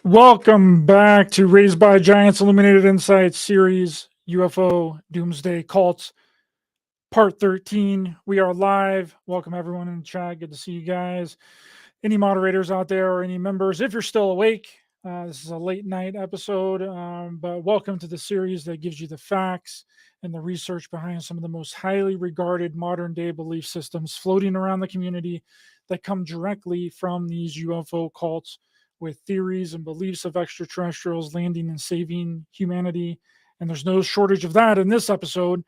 Welcome back to Raised by Giants Illuminated Insights series, UFO Doomsday Cults, part 13. We are live. Welcome everyone in the chat. Good to see you guys. Any moderators out there or any members, if you're still awake, this is a late night episode, but welcome to the series that gives you the facts and the research behind some of the most highly regarded modern day belief systems floating around the community that come directly from these UFO cults, with theories and beliefs of extraterrestrials landing and saving humanity. And there's no shortage of that in this episode.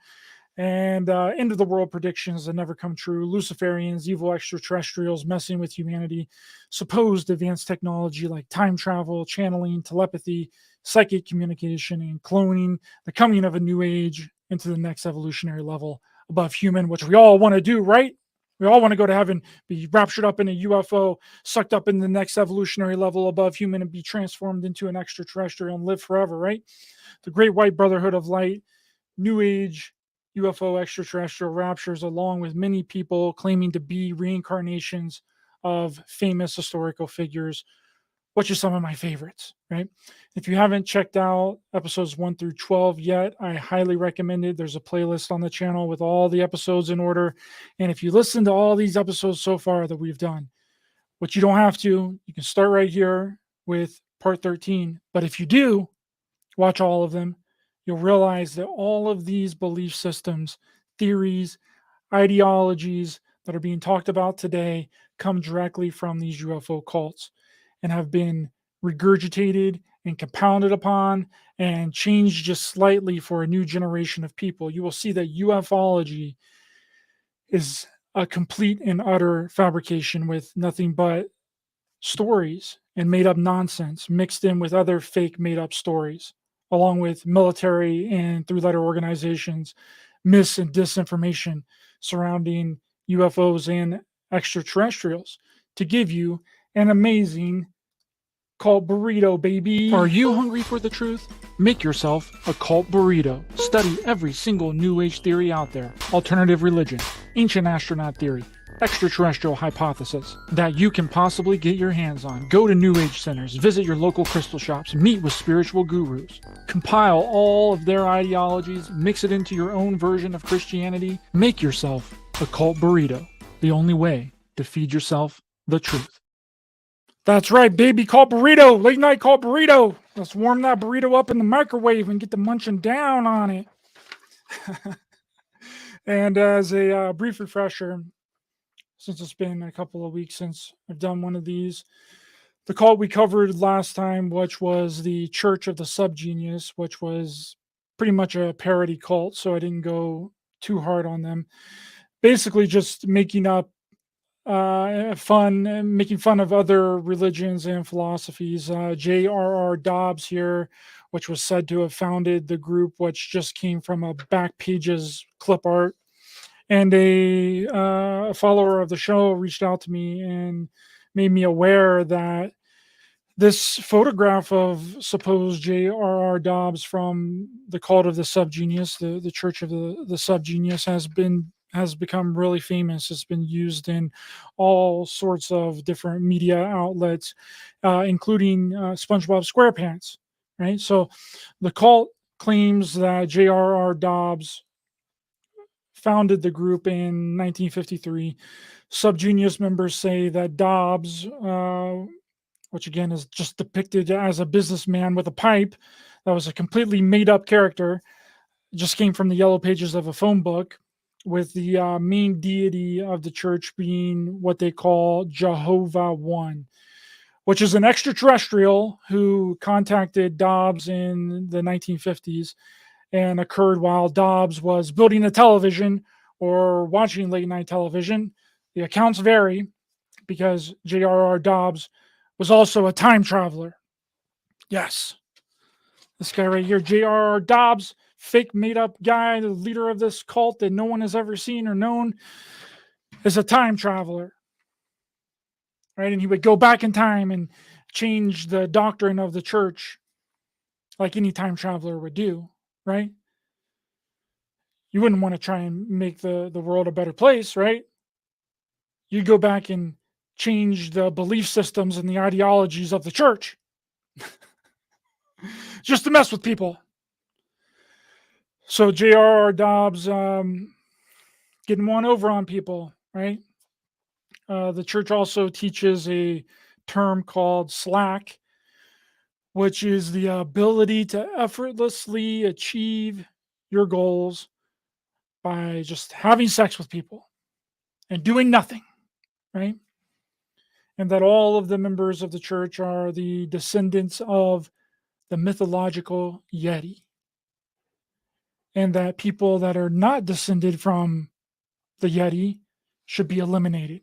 And end of the world predictions that never come true, Luciferians, evil extraterrestrials messing with humanity, supposed advanced technology like time travel, channeling, telepathy, psychic communication, and cloning, the coming of a new age into the next evolutionary level above human, which we all want to do, right? We all want to go to heaven, be raptured up in a UFO, sucked up in the next evolutionary level above human, and be transformed into an extraterrestrial and live forever, right? The Great White Brotherhood of Light, New Age, UFO extraterrestrial raptures, along with many people claiming to be reincarnations of famous historical figures, which is some of my favorites, right? If you haven't checked out episodes 1 through 12 yet, I highly recommend it. There's a playlist on the channel with all the episodes in order. And if you listen to all these episodes so far that we've done, which you don't have to, you can start right here with part 13. But if you do watch all of them, you'll realize that all of these belief systems, theories, ideologies that are being talked about today come directly from these UFO cults and have been regurgitated and compounded upon and changed just slightly for a new generation of people. You will see that ufology is a complete and utter fabrication with nothing but stories and made up nonsense mixed in with other fake made up stories, along with military and three-letter organizations, mis and disinformation surrounding UFOs and extraterrestrials to give you an amazing cult burrito, baby. Are you hungry for the truth? Make yourself a cult burrito. Study every single New Age theory out there, alternative religion, ancient astronaut theory, extraterrestrial hypothesis that you can possibly get your hands on. Go to New Age centers, visit your local crystal shops, meet with spiritual gurus, compile all of their ideologies, mix it into your own version of Christianity. Make yourself a cult burrito, the only way to feed yourself the truth. That's right, baby. Cult burrito, late night cult burrito. Let's warm that burrito up in the microwave and get to munching down on it. And as a brief refresher, since it's been a couple of weeks since I've done one of these, the cult we covered last time, which was the Church of the Subgenius, which was pretty much a parody cult, so I didn't go too hard on them. Basically just making up making fun of other religions and philosophies. J.R.R. Dobbs here, which was said to have founded the group, which just came from a back pages clip art. And a follower of the show reached out to me and made me aware that this photograph of supposed J.R.R. Dobbs from the cult of the Subgenius, the Church of the Subgenius, has become really famous. It's been used in all sorts of different media outlets, including SpongeBob SquarePants, right? So the cult claims that J.R.R. Dobbs founded the group in 1953. Subgenius members say that Dobbs, which again is just depicted as a businessman with a pipe, that was a completely made up character, just came from the yellow pages of a phone book, with the main deity of the church being what they call Jehovah One, which is an extraterrestrial who contacted Dobbs in the 1950s and occurred while Dobbs was building a television or watching late night television. The accounts vary because J.R.R. Dobbs was also a time traveler. Yes, this guy right here, J.R.R. Dobbs, fake made-up guy, the leader of this cult that no one has ever seen or known, is a time traveler, right? And he would go back in time and change the doctrine of the church like any time traveler would do, right? You wouldn't want to try and make the world a better place, right? You'd go back and change the belief systems and the ideologies of the church. just to mess with people. So J.R.R. Dobbs getting one over on people, right? The church also teaches a term called slack, which is the ability to effortlessly achieve your goals by just having sex with people and doing nothing, right? And that all of the members of the church are the descendants of the mythological Yeti. And that people that are not descended from the Yeti should be eliminated.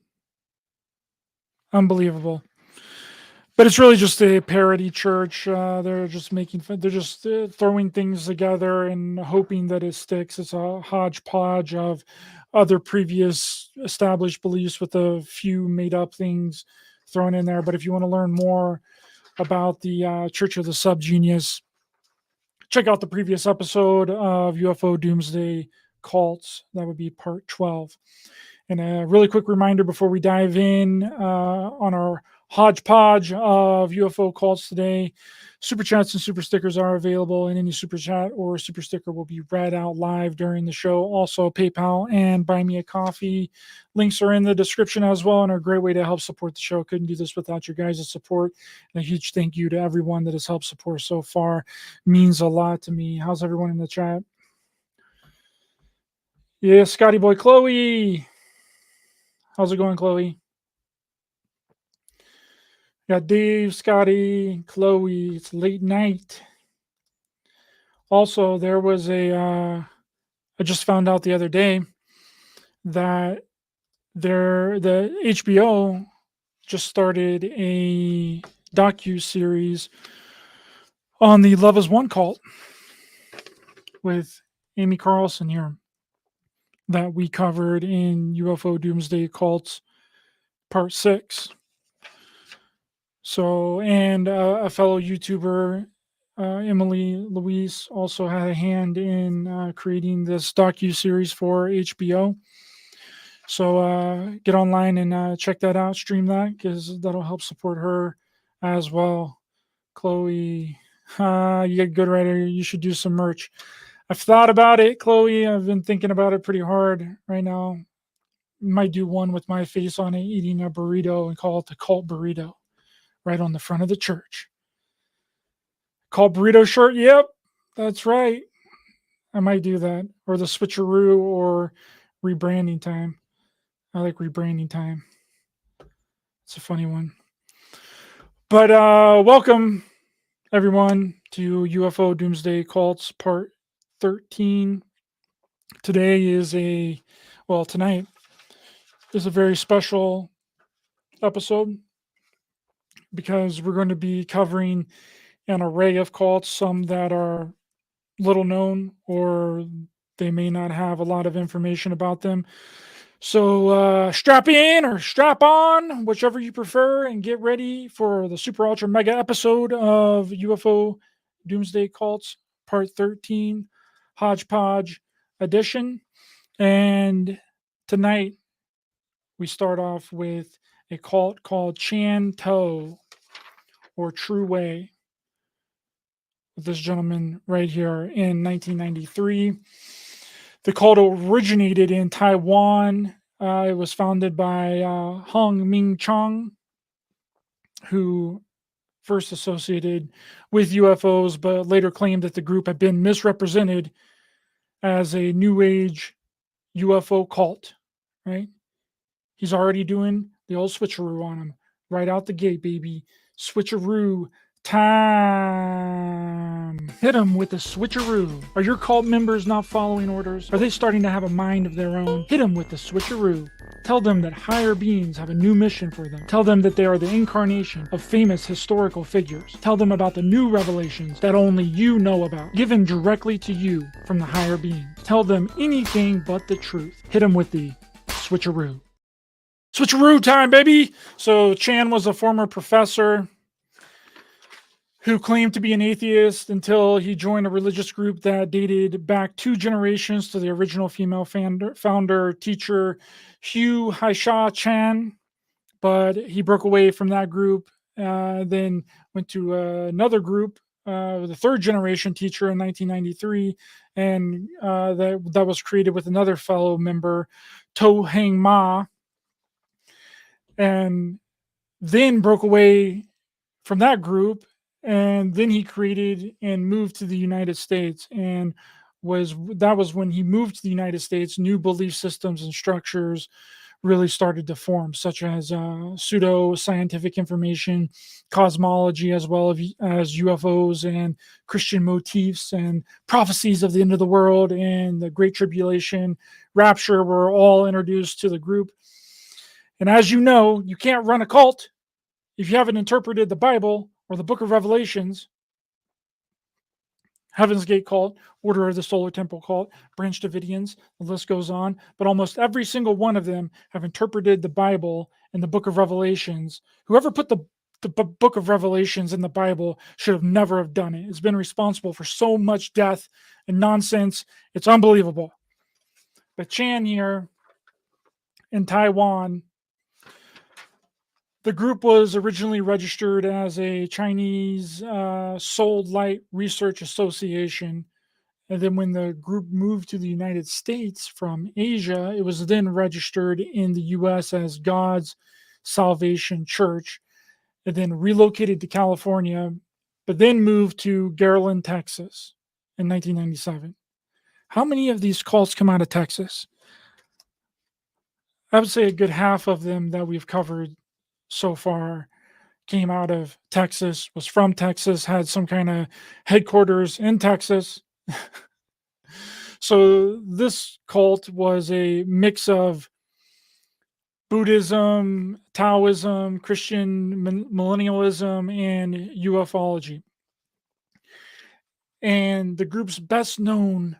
Unbelievable. But it's really just a parody church. They're just making fun. They're just throwing things together and hoping that it sticks. It's a hodgepodge of other previous established beliefs with a few made up things thrown in there. But if you want to learn more about the Church of the Subgenius, check out the previous episode of UFO Doomsday Cults. That would be part 12. And a really quick reminder before we dive in on our hodgepodge of UFO cults today. Super chats and super stickers are available, and any super chat or super sticker will be read out live during the show. Also, PayPal and Buy Me a Coffee links are in the description as well, and are a great way to help support the show. Couldn't do this without your guys' support. And a huge thank you to everyone that has helped support so far. Means a lot to me. How's everyone in the chat? Yeah, Scotty Boy Chloe. How's it going, Chloe? Got Dave, Scotty, Chloe. It's late night. Also, there was I just found out the other day that the HBO just started a docu-series on the Love is One cult with Amy Carlson here that we covered in UFO Doomsday Cults Part 6. So, and a fellow YouTuber, Emily Louise, also had a hand in creating this docu-series for HBO. So get online and check that out, stream that, because that'll help support her as well. Chloe, you get good writer. You should do some merch. I've thought about it, Chloe. I've been thinking about it pretty hard right now. Might do one with my face on it, eating a burrito, and call it the cult burrito. Right on the front of the church. Called burrito shirt. Yep, that's right. I might do that. Or the switcheroo or rebranding time. I like rebranding time. It's a funny one. But welcome, everyone, to UFO Doomsday Cults Part 13. Tonight is a very special episode, because we're going to be covering an array of cults, some that are little known or they may not have a lot of information about them. So strap in or strap on, whichever you prefer, and get ready for the super ultra mega episode of UFO Doomsday Cults Part 13 Hodgepodge Edition. And tonight we start off with a cult called Chan To, or True Way, with this gentleman right here in 1993. The cult originated in Taiwan. It was founded by Hong Ming Chong, who first associated with UFOs, but later claimed that the group had been misrepresented as a New Age UFO cult, right? He's already doing the old switcheroo on him. Right out the gate, baby. Switcheroo time. Hit them with the switcheroo. Are your cult members not following orders? Are they starting to have a mind of their own? Hit them with the switcheroo. Tell them that higher beings have a new mission for them. Tell them that they are the incarnation of famous historical figures. Tell them about the new revelations that only you know about, given directly to you from the higher beings. Tell them anything but the truth. Hit them with the switcheroo. Switcheroo time, baby! So Chan was a former professor who claimed to be an atheist until he joined a religious group that dated back 2 generations to the original female founder, teacher Hugh Haisha Chan. But he broke away from that group then went to another group, the third generation teacher in 1993, and that was created with another fellow member, To Hang Ma, and then broke away from that group, and then he created and moved to the United States, and that was when he moved to the United States, new belief systems and structures really started to form, such as pseudo scientific information, cosmology, as well as UFOs and Christian motifs and prophecies of the end of the world and the Great Tribulation, rapture were all introduced to the group. And as you know, you can't run a cult if you haven't interpreted the Bible or the book of Revelations. Heaven's Gate cult, Order of the Solar Temple cult, Branch Davidians, the list goes on. But almost every single one of them have interpreted the Bible and the book of Revelations. Whoever put the book of Revelations in the Bible should have never have done it. It's been responsible for so much death and nonsense. It's unbelievable. But Chan here in Taiwan, the group was originally registered as a Chinese Soul Light Research Association. And then when the group moved to the United States from Asia, it was then registered in the US as God's Salvation Church, and then relocated to California, but then moved to Garland, Texas in 1997. How many of these cults come out of Texas? I would say a good half of them that we've covered so far came out of Texas, was from Texas, had some kind of headquarters in Texas. So this cult was a mix of Buddhism, Taoism, Christian millennialism, and ufology. And the group's best known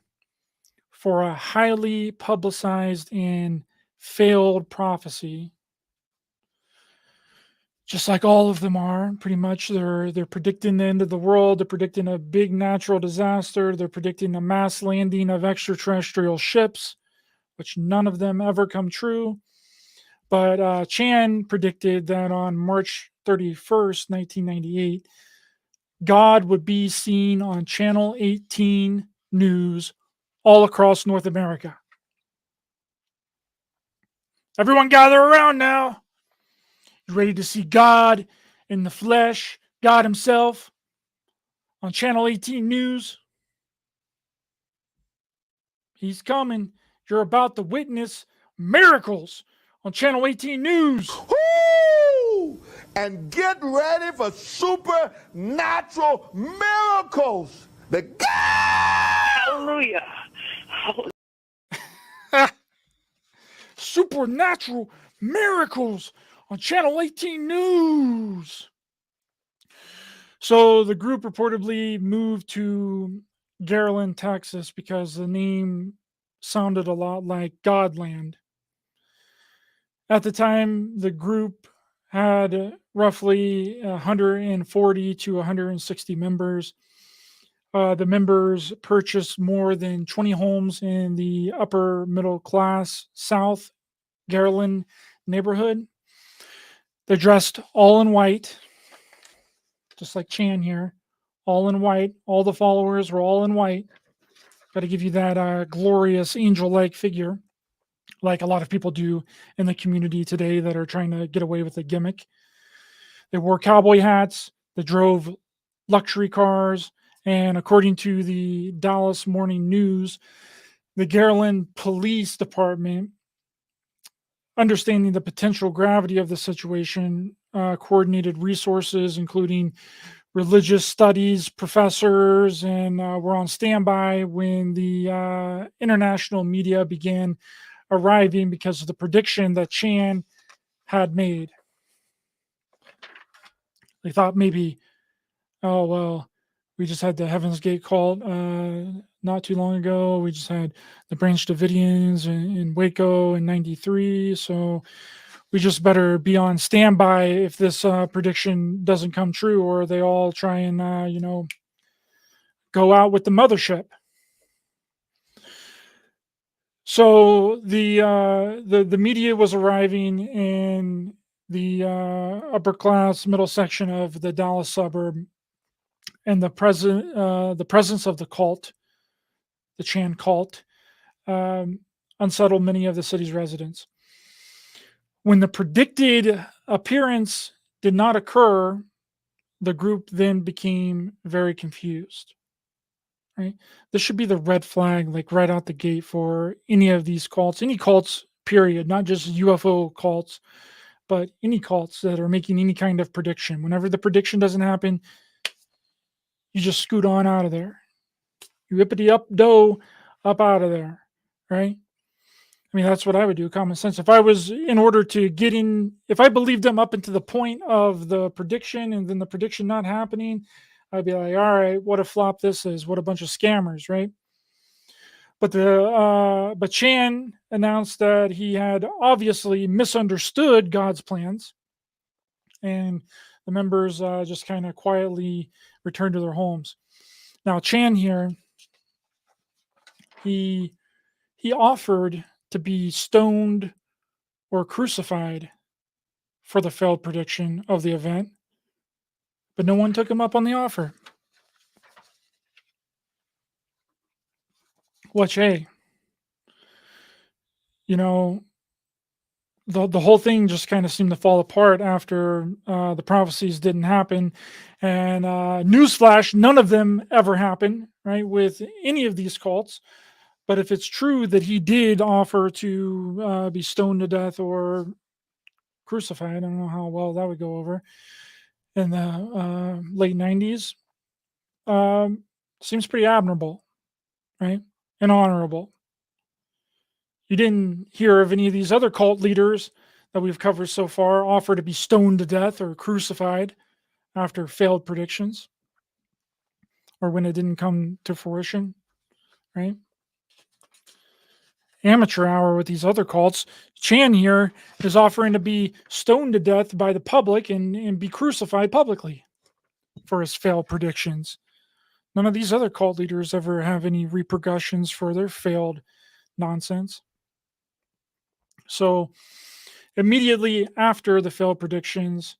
for a highly publicized and failed prophecy, just like all of them are. Pretty much they're predicting the end of the world, they're predicting a big natural disaster, they're predicting a mass landing of extraterrestrial ships, which none of them ever come true. But Chan predicted that on March 31st, 1998, God would be seen on Channel 18 News all across North America. Everyone gather around now. You ready to see God in the flesh, God himself, on Channel 18 News? He's coming. You're about to witness miracles on Channel 18 News. Woo! And get ready for supernatural miracles. The God! Hallelujah. Supernatural miracles on Channel 18 News. So the group reportedly moved to Garland, Texas, because the name sounded a lot like Godland. At the time, the group had roughly 140 to 160 members. The members purchased more than 20 homes in the upper middle class South Garland neighborhood. They dressed all in white, just like Chan here, all in white. All the followers were all in white. Got to give you that glorious angel-like figure, like a lot of people do in the community today that are trying to get away with a gimmick. They wore cowboy hats. They drove luxury cars. And according to the Dallas Morning News, the Garland Police Department, understanding the potential gravity of the situation, coordinated resources, including religious studies professors, and were on standby when the international media began arriving because of the prediction that Chan had made. They thought maybe, oh, well, we just had the Heaven's Gate cult not too long ago. We just had the Branch Davidians in Waco in 93. So we just better be on standby if this prediction doesn't come true, or they all try and, go out with the mothership. So the media was arriving, and the upper class, middle section of the Dallas suburb, and the presence of the cult, the Chan cult, unsettled many of the city's residents. When the predicted appearance did not occur, the group then became very confused. Right? This should be the red flag, like right out the gate for any of these cults, any cults, period, not just UFO cults, but any cults that are making any kind of prediction. Whenever the prediction doesn't happen, you just scoot on out of there. You whippity up dough up out of there, right? I mean, that's what I would do, common sense. If I was in order to get in, if I believed them up into the point of the prediction and then the prediction not happening, I'd be like, all right, what a flop this is. What a bunch of scammers, right? But Chan announced that he had obviously misunderstood God's plans, and the members just kind of quietly returned to their homes. Now, Chan here, he offered to be stoned or crucified for the failed prediction of the event, but no one took him up on the offer. Which, hey, you know, the whole thing just kind of seemed to fall apart after the prophecies didn't happen. And newsflash, none of them ever happened, right, with any of these cults. But if it's true that he did offer to be stoned to death or crucified, I don't know how well that would go over in the late 90s, seems pretty admirable, right, and honorable. You didn't hear of any of these other cult leaders that we've covered so far offer to be stoned to death or crucified after failed predictions or when it didn't come to fruition, right? Amateur hour with these other cults. Chan here is offering to be stoned to death by the public and be crucified publicly for his failed predictions. None of these other cult leaders ever have any repercussions for their failed nonsense. So immediately after the failed predictions,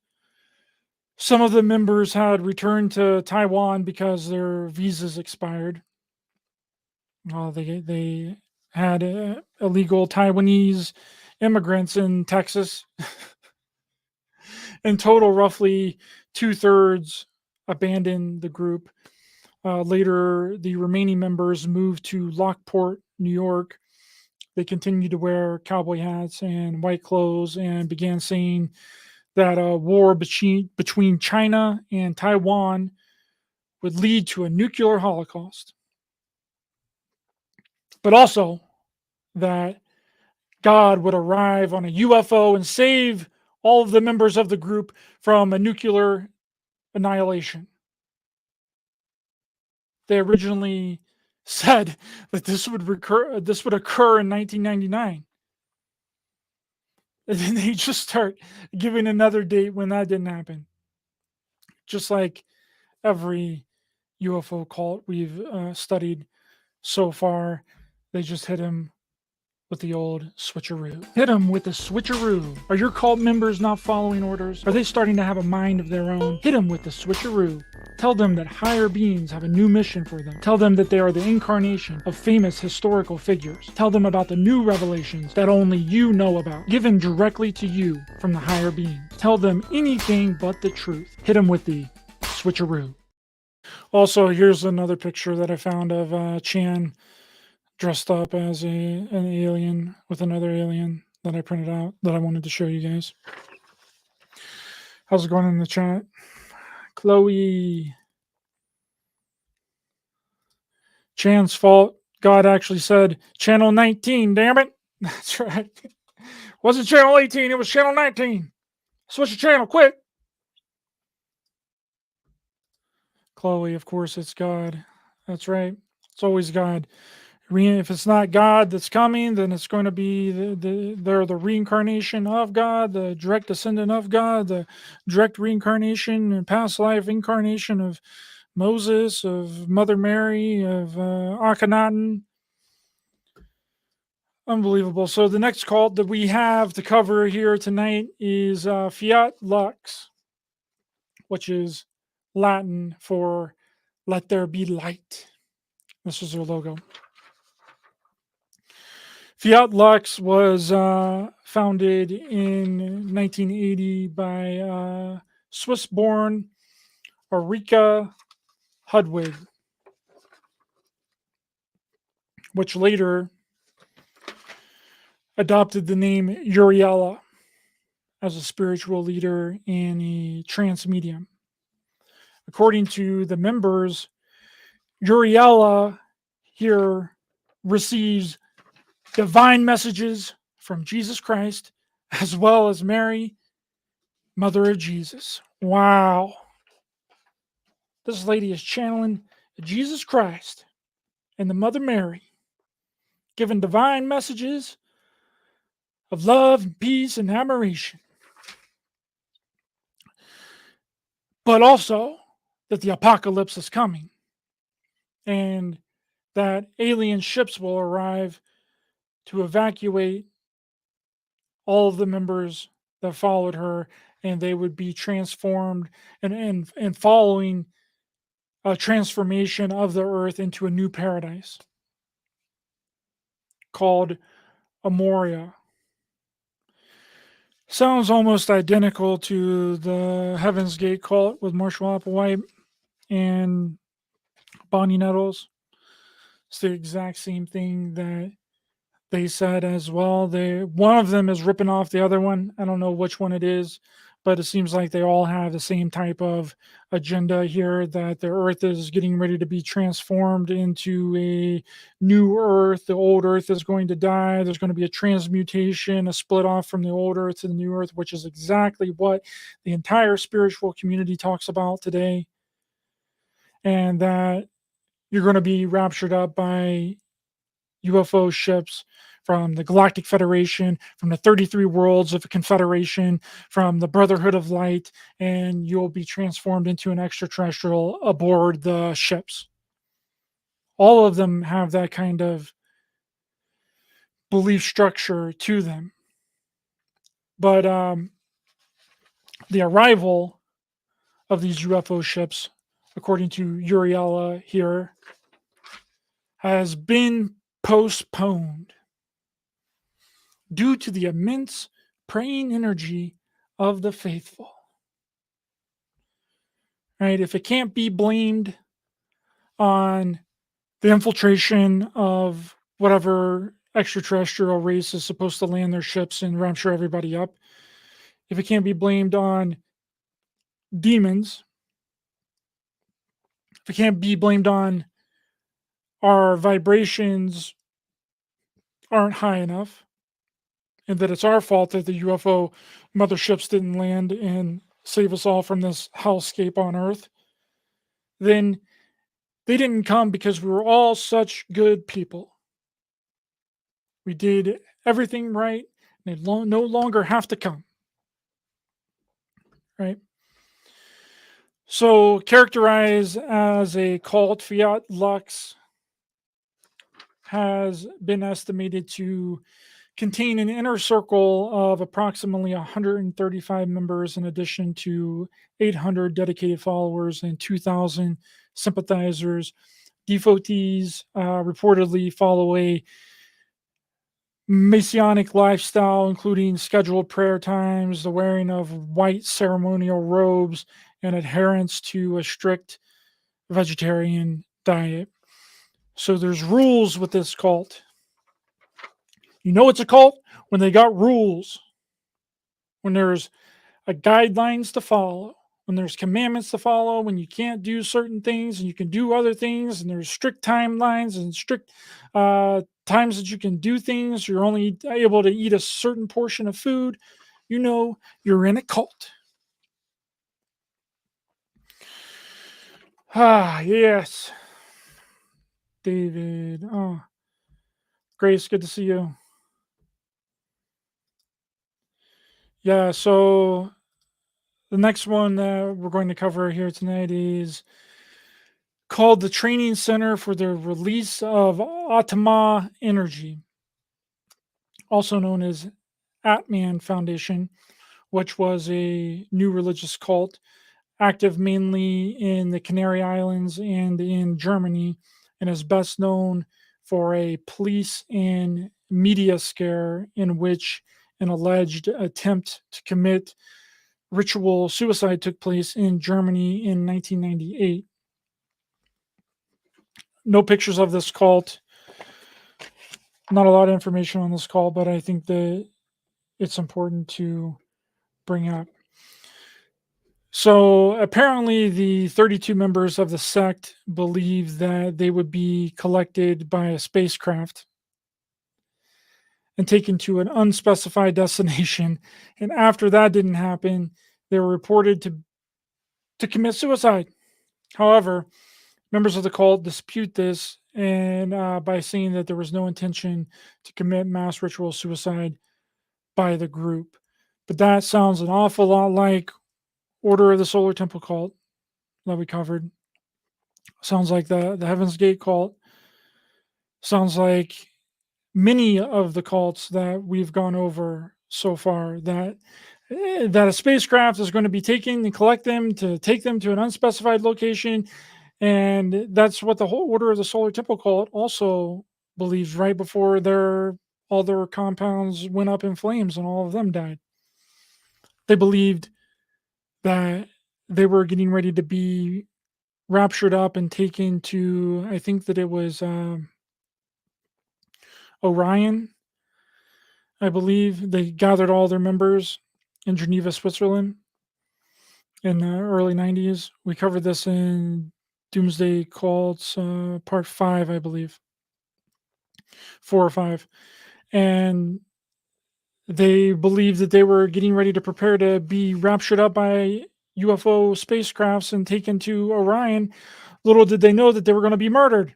some of the members had returned to Taiwan because their visas expired. They had illegal Taiwanese immigrants in Texas. In total, roughly 2/3 abandoned the group. Later, the remaining members moved to Lockport, New York. They continued to wear cowboy hats and white clothes and began saying that a war between China and Taiwan would lead to a nuclear holocaust. But also that God would arrive on a UFO and save all of the members of the group from a nuclear annihilation. They originally said that this would occur in 1999. And then they just start giving another date when that didn't happen. Just like every UFO cult we've studied so far, they just hit him with the old switcheroo. Hit him with the switcheroo. Are your cult members not following orders? Are they starting to have a mind of their own? Hit them with the switcheroo. Tell them that higher beings have a new mission for them. Tell them that they are the incarnation of famous historical figures. Tell them about the new revelations that only you know about, given directly to you from the higher beings. Tell them anything but the truth. Hit them with the switcheroo. Also, here's another picture that I found of Chan dressed up as an alien with another alien that I printed out that I wanted to show you guys. How's it going in the chat? Chloe. Chan's fault. God actually said channel 19, damn it. That's right. Wasn't channel 18, it was channel 19. Switch the channel, quick. Chloe, of course, it's God. That's right. It's always God. If it's not God that's coming, then it's going to be they're the reincarnation of God, the direct descendant of God, the direct reincarnation and past life incarnation of Moses, of Mother Mary, of Akhenaten. Unbelievable. So the next cult that we have to cover here tonight is Fiat Lux, which is Latin for "Let there be light." This is their logo. Fiat Lux was founded in 1980 by Swiss-born Ulrika Hudwig, which later adopted the name Uriella as a spiritual leader and a trance medium. According to the members, Uriella here receives divine messages from Jesus Christ, as well as Mary, Mother of Jesus. Wow. This lady is channeling Jesus Christ and the Mother Mary, giving divine messages of love and peace and admiration. But also that the apocalypse is coming and that alien ships will arrive to evacuate all of the members that followed her, and they would be transformed and following a transformation of the earth into a new paradise called Amoria. Sounds almost identical to the Heaven's Gate cult with Marshall Applewhite and Bonnie Nettles. It's the exact same thing that they said as well. One of them is ripping off the other one. I don't know which one it is, but it seems like they all have the same type of agenda here, that the earth is getting ready to be transformed into a new earth. The old earth is going to die. There's going to be a transmutation, a split off from the old earth to the new earth, which is exactly what the entire spiritual community talks about today. And that you're going to be raptured up by UFO ships from the Galactic Federation, from the 33 worlds of the Confederation, from the Brotherhood of Light, and you'll be transformed into an extraterrestrial aboard the ships. All of them have that kind of belief structure to them. But the arrival of these UFO ships, according to Uriella here, has been postponed due to the immense praying energy of the faithful. Right? If it can't be blamed on the infiltration of whatever extraterrestrial race is supposed to land their ships and rapture everybody up, if it can't be blamed on demons, if it can't be blamed on our vibrations aren't high enough, and that it's our fault that the UFO motherships didn't land and save us all from this hellscape on Earth, then they didn't come because we were all such good people. We did everything right. They no longer have to come. Right? So, characterized as a cult, Fiat Lux has been estimated to contain an inner circle of approximately 135 members, in addition to 800 dedicated followers and 2,000 sympathizers. Devotees reportedly follow a Messianic lifestyle, including scheduled prayer times, the wearing of white ceremonial robes, and adherence to a strict vegetarian diet. So there's rules with this cult. You know it's a cult when they got rules, when there's guidelines to follow, when there's commandments to follow, when you can't do certain things and you can do other things, and there's strict timelines and strict times that you can do things. You're only able to eat a certain portion of food. You know you're in a cult. Ah, yes. David. Oh, Grace, good to see you. Yeah, so the next one that we're going to cover here tonight is called the Training Center for the Release of Atma Energy. also known as Atman Foundation, which was a new religious cult active mainly in the Canary Islands and in Germany, and is best known for a police and media scare in which an alleged attempt to commit ritual suicide took place in Germany in 1998. No pictures of this cult, not a lot of information on this cult, but I think that it's important to bring up. So apparently, the 32 members of the sect believed that they would be collected by a spacecraft and taken to an unspecified destination. And after that didn't happen, they were reported to commit suicide. However, members of the cult dispute this and by saying that there was no intention to commit mass ritual suicide by the group. But that sounds an awful lot like Order of the Solar Temple cult that we covered. Sounds like the Heaven's Gate cult. Sounds like many of the cults that we've gone over so far, that a spacecraft is going to be taken and collect them to take them to an unspecified location. And that's what the whole Order of the Solar Temple cult also believes, right before all their compounds went up in flames and all of them died. They believed that they were getting ready to be raptured up and taken to, I think that it was Orion, I believe. They gathered all their members in Geneva, Switzerland in the early 90s. We covered this in Doomsday Cults part 5, I believe, 4 or 5. And they believed that they were getting ready to prepare to be raptured up by UFO spacecrafts and taken to Orion. Little did they know that they were going to be murdered.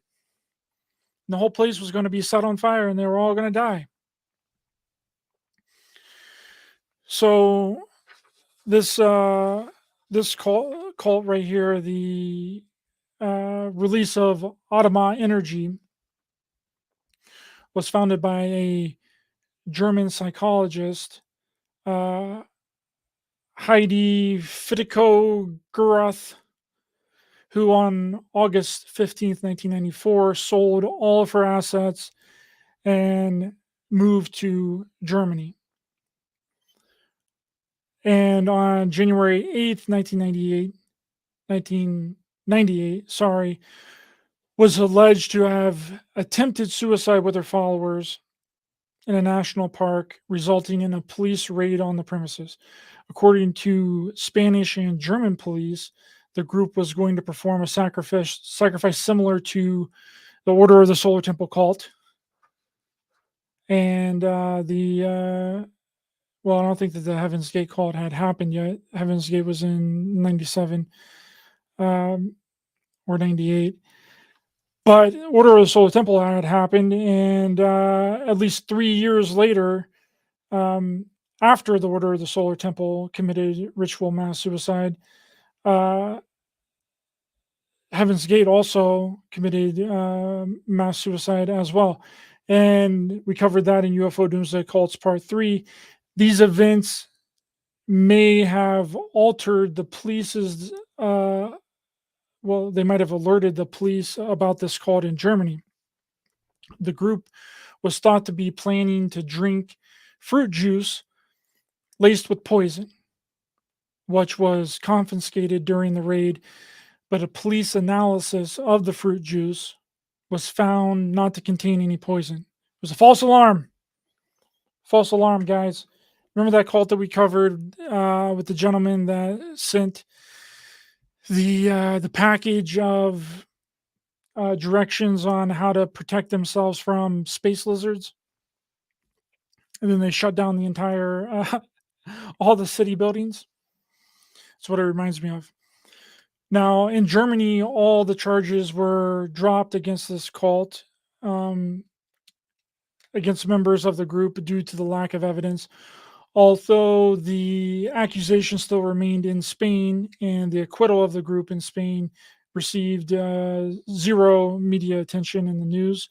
The whole place was going to be set on fire and they were all going to die. So this cult right here, the release of Automa Energy, was founded by a German psychologist, Heidi Fitiko-Gurath, who on August 15th, 1994, sold all of her assets and moved to Germany. And on January 8th, 1998, was alleged to have attempted suicide with her followers in a national park, resulting in a police raid on the premises. According to Spanish and German police, the group was going to perform a sacrifice similar to the Order of the Solar Temple cult. And well, I don't think that the Heaven's Gate cult had happened yet. Heaven's Gate was in 97 or 98. But Order of the Solar Temple had happened, and at least 3 years later, after the Order of the Solar Temple committed ritual mass suicide, Heaven's Gate also committed mass suicide as well. And we covered that in UFO Doomsday Cults Part 3. These events may have altered the police's they might have alerted the police about this cult in Germany. The group was thought to be planning to drink fruit juice laced with poison, which was confiscated during the raid, but a police analysis of the fruit juice was found not to contain any poison. It was a false alarm. False alarm, guys. Remember that cult that we covered with the gentleman that sent the package of directions on how to protect themselves from space lizards, and then they shut down the entire all the city buildings? That's what it reminds me of. Now in Germany, all the charges were dropped against this cult, against members of the group, due to the lack of evidence. Although the accusation still remained in Spain, and the acquittal of the group in Spain received zero media attention in the news,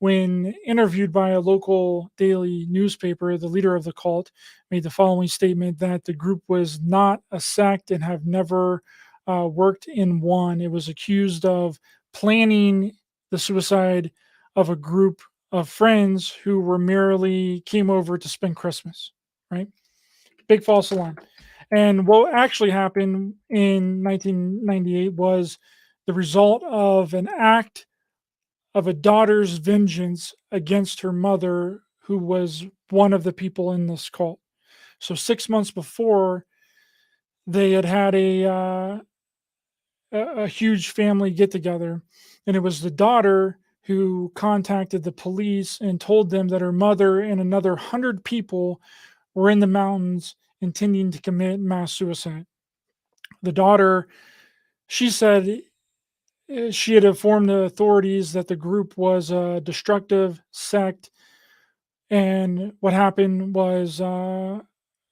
when interviewed by a local daily newspaper, the leader of the cult made the following statement that the group was not a sect and have never worked in one. It was accused of planning the suicide of a group of friends who were merely came over to spend Christmas, right? Big false alarm. And what actually happened in 1998 was the result of an act of a daughter's vengeance against her mother, who was one of the people in this cult. So 6 months before, they had a huge family get together, and it was the daughter who contacted the police and told them that her mother and another 100 people were in the mountains intending to commit mass suicide. The daughter, she said, she had informed the authorities that the group was a destructive sect, and what happened was that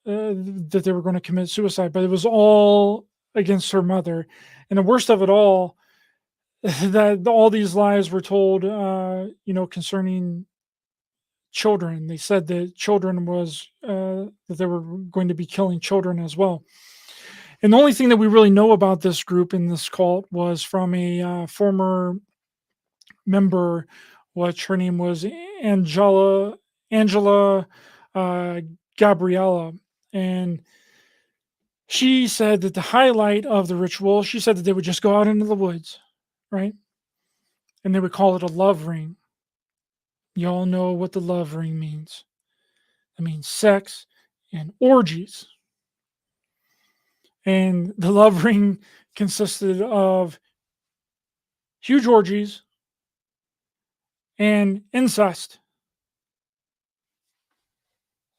they were going to commit suicide, but it was all against her mother. And the worst of it all, that all these lies were told, concerning children. They said that children was that they were going to be killing children as well. And the only thing that we really know about this group in this cult was from a former member, which her name was Angela Gabriella. And she said that the highlight of the ritual, she said that they would just go out into the woods, right? And they would call it a love ring. Y'all know what the love ring means. It means sex and orgies. And the love ring consisted of huge orgies and incest.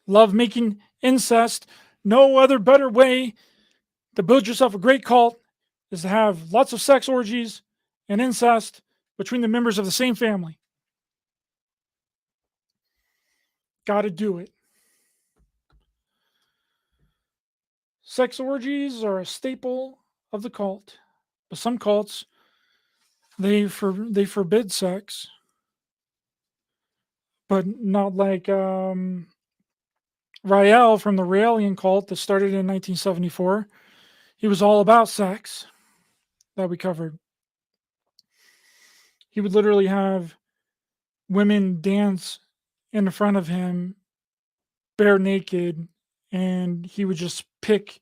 Love making, incest. No other better way to build yourself a great cult is to have lots of sex orgies and incest between the members of the same family. Got to do it. Sex orgies are a staple of the cult, but some cults, they forbid sex, but not like Rael from the Raelian cult that started in 1974. He was all about sex, that we covered. He would literally have women dance in front of him bare naked, and he would just pick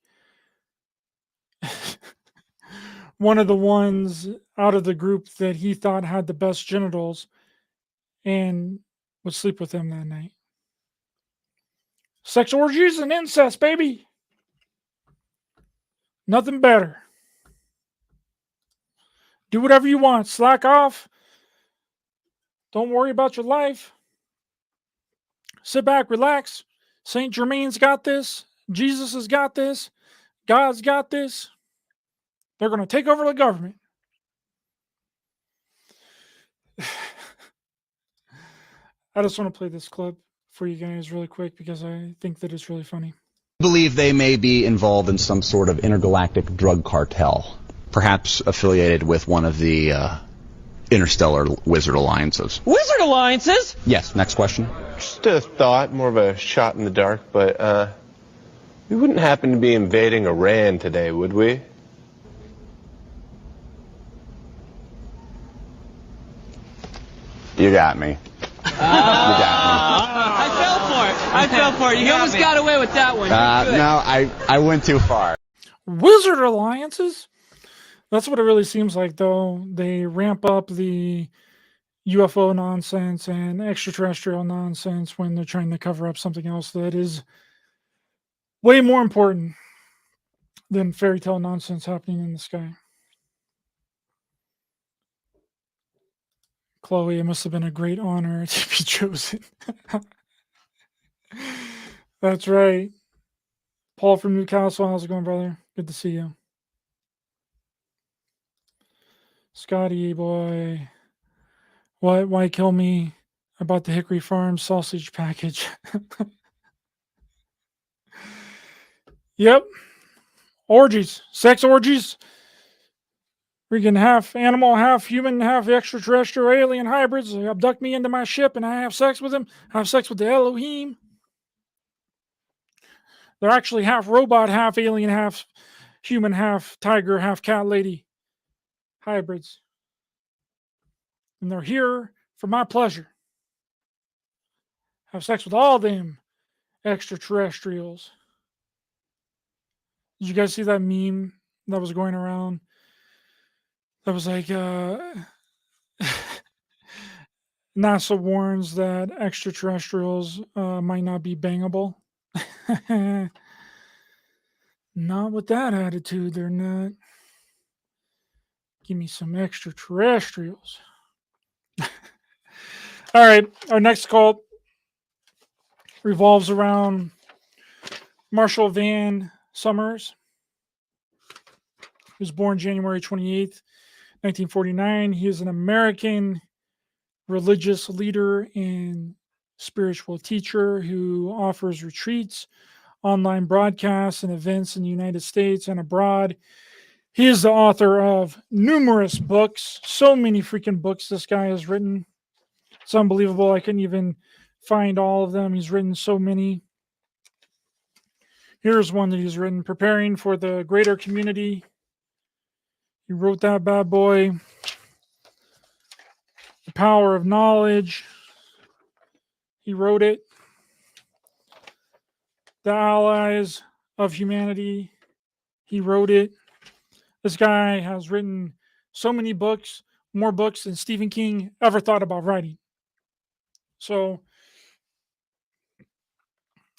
one of the ones out of the group that he thought had the best genitals and would sleep with them that night. Sex orgies and incest, baby. Nothing better. Do whatever you want. Slack off. Don't worry about your life. Sit back, relax. St. Germain's got this. Jesus has got this. God's got this. They're going to take over the government. I just want to play this clip for you guys really quick because I think that it's really funny. Believe they may be involved in some sort of intergalactic drug cartel, perhaps affiliated with one of the interstellar wizard alliances. Wizard alliances? Yes, next question. Just a thought, more of a shot in the dark, but we wouldn't happen to be invading Iran today, would we? You got me. You got I fell for it. You almost got away with that one. me. No, I went too far. Wizard alliances? That's what it really seems like, though. They ramp up the UFO nonsense and extraterrestrial nonsense when they're trying to cover up something else that is way more important than fairy tale nonsense happening in the sky. Chloe, it must have been a great honor to be chosen. That's right. Paul from Newcastle, how's it going, brother? Good to see you. Scotty, boy. Why kill me about the Hickory Farm sausage package? Yep. Orgies. Sex orgies. Freaking half animal, half human, half extraterrestrial alien hybrids. They abduct me into my ship and I have sex with them. I have sex with the Elohim. They're actually half robot, half alien, half human, half tiger, half cat lady hybrids. And they're here for my pleasure. Have sex with all them extraterrestrials. Did you guys see that meme that was going around? That was like, NASA warns that extraterrestrials might not be bangable. Not with that attitude, they're not. Give me some extraterrestrials. All right, our next cult revolves around Marshall Van Summers. He was born January 28th, 1949. He is an American religious leader and spiritual teacher who offers retreats, online broadcasts, and events in the United States and abroad. He is the author of numerous books, so many freaking books this guy has written. It's unbelievable. I couldn't even find all of them. He's written so many. Here's one that he's written, Preparing for the Greater Community. He wrote that bad boy. The Power of Knowledge. He wrote it. The Allies of Humanity. He wrote it. This guy has written so many books, more books than Stephen King ever thought about writing. So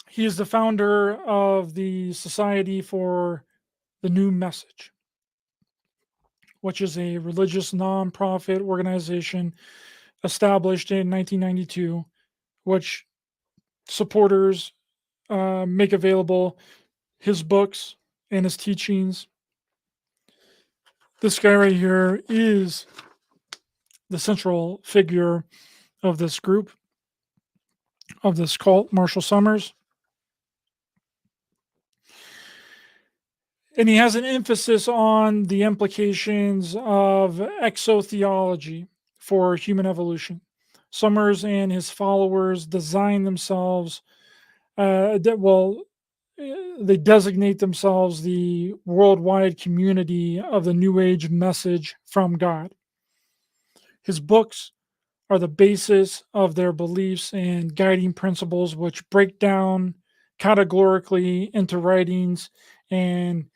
he is the founder of the Society for the New Message, which is a religious nonprofit organization established in 1992, which supporters make available his books and his teachings. This guy right here is the central figure of this group, of this cult, Marshall Summers. And he has an emphasis on the implications of exotheology for human evolution. Summers and his followers design themselves, they designate themselves the worldwide community of the New Age message from God. His books are the basis of their beliefs and guiding principles, which break down categorically into writings and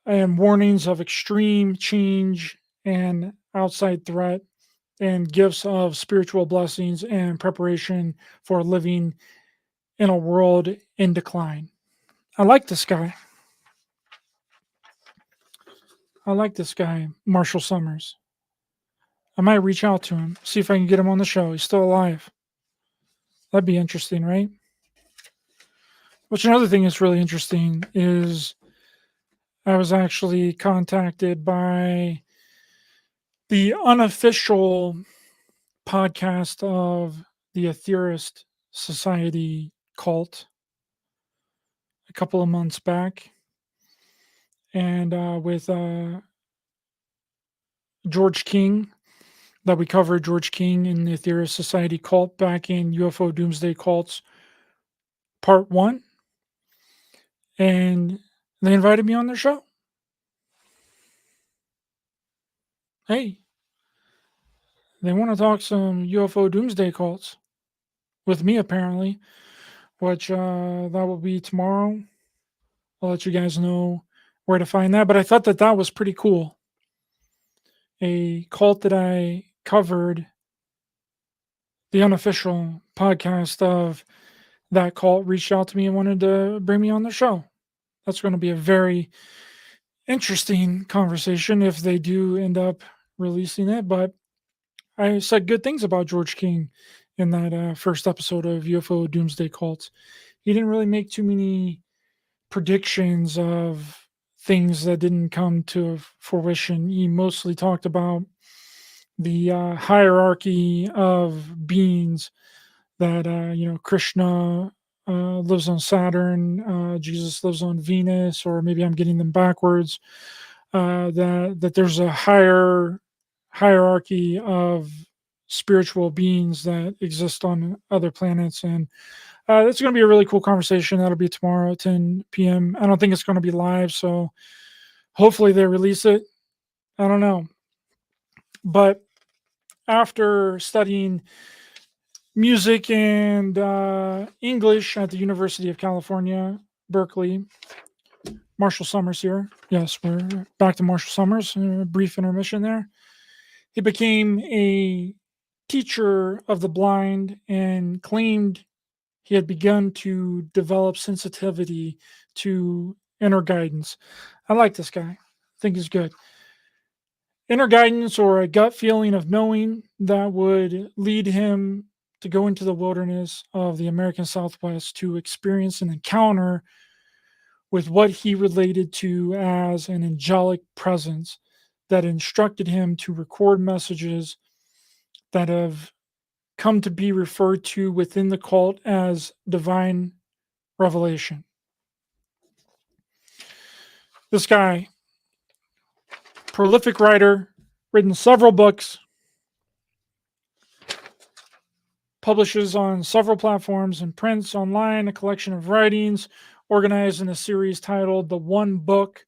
warnings of extreme change and outside threat, and gifts of spiritual blessings and preparation for living in a world in decline. I like this guy. Marshall Summers. I might reach out to him, see if I can get him on the show. He's still alive. That'd be interesting, right? Which another thing that's really interesting is I was actually contacted by the unofficial podcast of the Atheist Society cult a couple of months back, and with George King, that we covered George King in the Atheist Society cult back in UFO Doomsday Cults Part 1, and they invited me on their show. Hey, they want to talk some UFO Doomsday Cults with me, apparently, which that will be tomorrow. I'll let you guys know where to find that. But I thought that was pretty cool. A cult that I covered, the unofficial podcast of that cult, reached out to me and wanted to bring me on the show. That's going to be a very interesting conversation if they do end up releasing it. But I said good things about George King in that first episode of UFO Doomsday Cults. He didn't really make too many predictions of things that didn't come to fruition. He mostly talked about the hierarchy of beings that, Krishna lives on Saturn, Jesus lives on Venus, or maybe I'm getting them backwards. that there's a higher hierarchy of spiritual beings that exist on other planets, and that's going to be a really cool conversation. That'll be tomorrow at 10 p.m. I don't think it's going to be live, so hopefully they release it. I don't know. But after studying music and English at the University of California, Berkeley, Marshall Summers here. Yes, we're back to Marshall Summers. A brief intermission there. He became a teacher of the blind and claimed he had begun to develop sensitivity to inner guidance. I like this guy. I think he's good. Inner guidance, or a gut feeling of knowing, that would lead him to go into the wilderness of the American Southwest to experience an encounter with what he related to as an angelic presence that instructed him to record messages that have come to be referred to within the cult as divine revelation. This guy, prolific writer, written several books, publishes on several platforms and prints online a collection of writings organized in a series titled The One Book.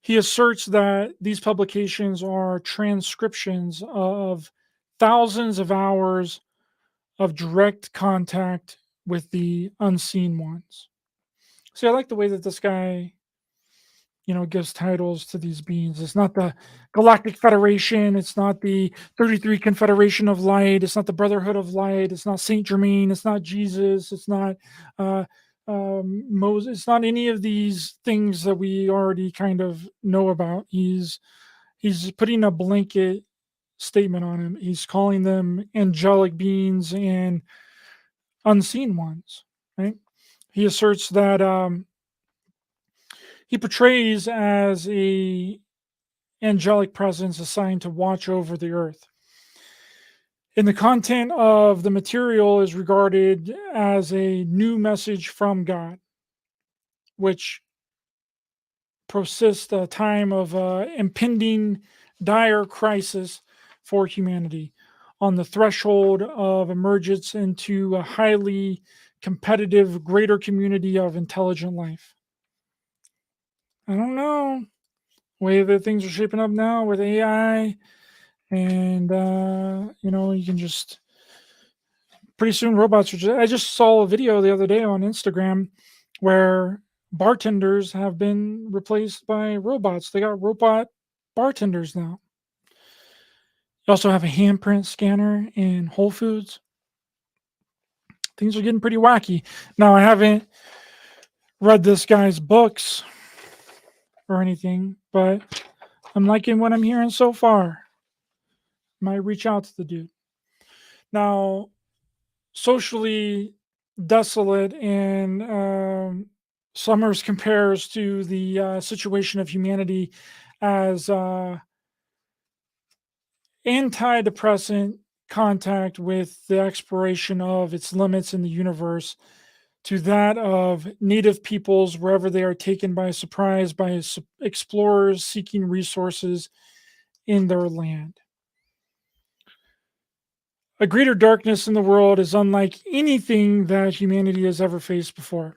He asserts that these publications are transcriptions of thousands of hours of direct contact with the unseen ones. See, I like the way that this guy, gives titles to these beings. It's not the Galactic Federation. It's not the 33 Confederation of Light. It's not the Brotherhood of Light. It's not Saint Germain. It's not Jesus. It's not Moses. It's not any of these things that we already kind of know about. He's putting a blanket statement on him. He's calling them angelic beings and unseen ones, right? He asserts that he portrays as a angelic presence assigned to watch over the earth. And the content of the material is regarded as a new message from God, which persists a time of impending dire crisis for humanity, on the threshold of emergence into a highly competitive greater community of intelligent life. I don't know the way that things are shaping up now with AI, and you can just pretty soon robots are I just saw a video the other day on Instagram where bartenders have been replaced by robots. They got robot bartenders now. You also have a handprint scanner in Whole Foods. Things are getting pretty wacky. Now, I haven't read this guy's books or anything, but I'm liking what I'm hearing so far. Might reach out to the dude. Now, socially desolate and Summers compares to the situation of humanity as antidepressant contact with the exploration of its limits in the universe to that of native peoples wherever they are taken by surprise by explorers seeking resources in their land. A greater darkness in the world is unlike anything that humanity has ever faced before,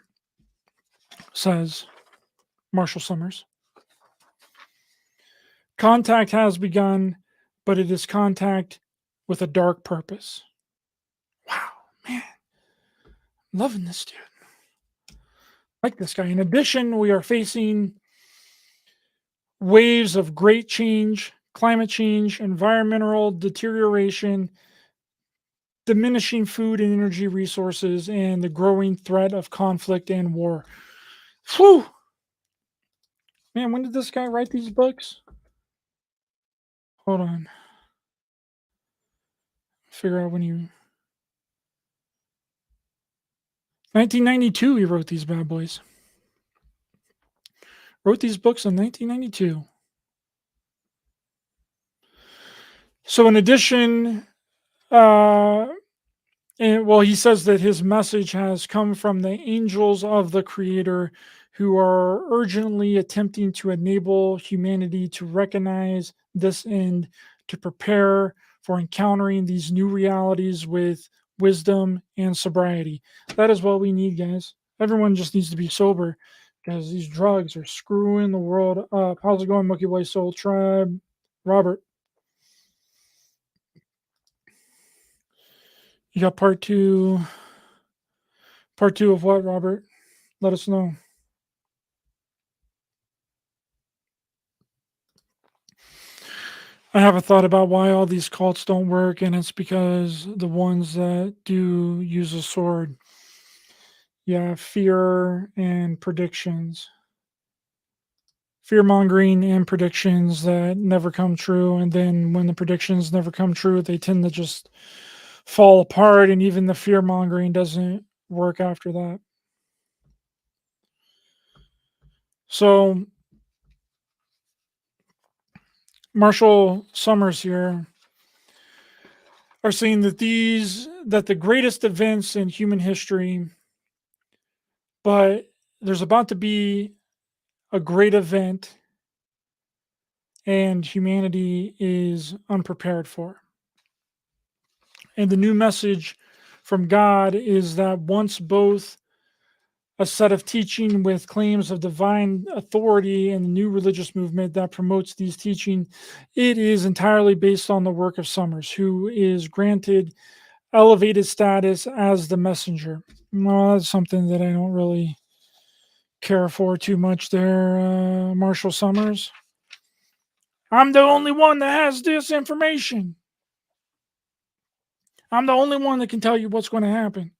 says Marshall Summers. Contact has begun, but it is contact with a dark purpose. Wow, man. Loving this dude. Like this guy. In addition, we are facing waves of great change, climate change, environmental deterioration, diminishing food and energy resources, and the growing threat of conflict and war. Whew! Man, when did this guy write these books? Hold on. Figure out when you... 1992 he wrote these bad boys. Wrote these books in 1992. So in addition, he says that his message has come from the angels of the Creator who are urgently attempting to enable humanity to recognize this end, to prepare for encountering these new realities with wisdom and sobriety. That is what we need, guys. Everyone just needs to be sober because these drugs are screwing the world up. How's it going, Monkey Boy Soul Tribe? Robert, you got part two? Part two of what, Robert? Let us know. I have a thought about why all these cults don't work, and it's because the ones that do use a sword, yeah, fear and predictions, fear mongering and predictions that never come true. And then when the predictions never come true, they tend to just fall apart, and even the fear mongering doesn't work after that. So, Marshall Summers here are saying that the greatest events in human history, but there's about to be a great event and humanity is unprepared for. And the new message from God is that once both a set of teaching with claims of divine authority and the new religious movement that promotes these teaching, it is entirely based on the work of Summers, who is granted elevated status as the messenger. Well, that's something that I don't really care for too much there, Marshall Summers. I'm the only one that has this information. I'm the only one that can tell you what's going to happen.